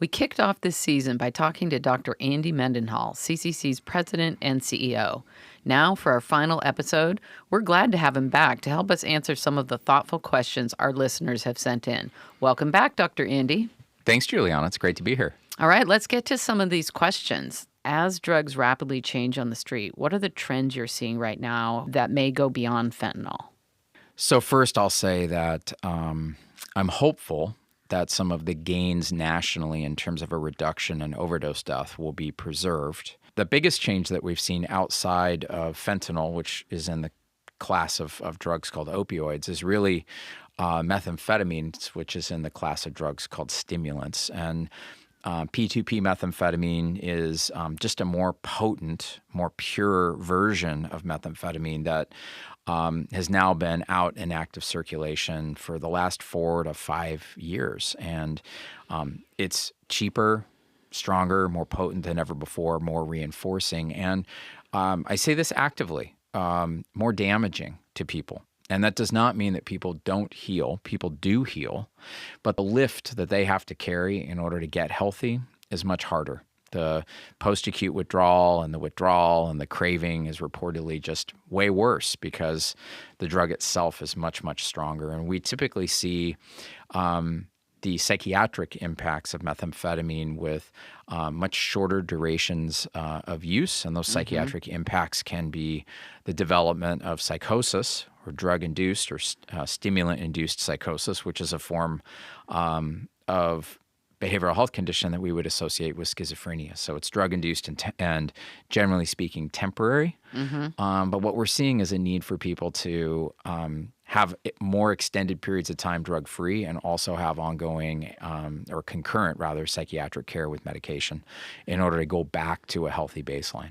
We kicked off this season by talking to Dr. Andy Mendenhall, CCC's president and CEO. Now, for our final episode, we're glad to have him back to help us answer some of the thoughtful questions our listeners have sent in. Welcome back, Dr. Andy. Thanks, Juliana. It's great to be here. All right, let's get to some of these questions. As drugs rapidly change on the street, what are the trends you're seeing right now that may go beyond fentanyl? So first, I'll say that I'm hopeful that some of the gains nationally in terms of a reduction in overdose death will be preserved. The biggest change that we've seen outside of fentanyl, which is in the class of drugs called opioids, is really methamphetamines, which is in the class of drugs called stimulants. And P2P methamphetamine is just a more potent, more pure version of methamphetamine that has now been out in active circulation for the last 4 to 5 years. And it's cheaper, stronger, more potent than ever before, more reinforcing. And I say this actively, more damaging to people. And that does not mean that people don't heal. People do heal. But the lift that they have to carry in order to get healthy is much harder. The post-acute withdrawal and the craving is reportedly just way worse because the drug itself is much, much stronger. And we typically see the psychiatric impacts of methamphetamine with much shorter durations of use. And those psychiatric impacts can be the development of psychosis or drug-induced or stimulant-induced psychosis, which is a form of behavioral health condition that we would associate with schizophrenia. So it's drug-induced and generally speaking, temporary. But what we're seeing is a need for people to have more extended periods of time drug-free and also have ongoing or concurrent, rather, psychiatric care with medication in order to go back to a healthy baseline.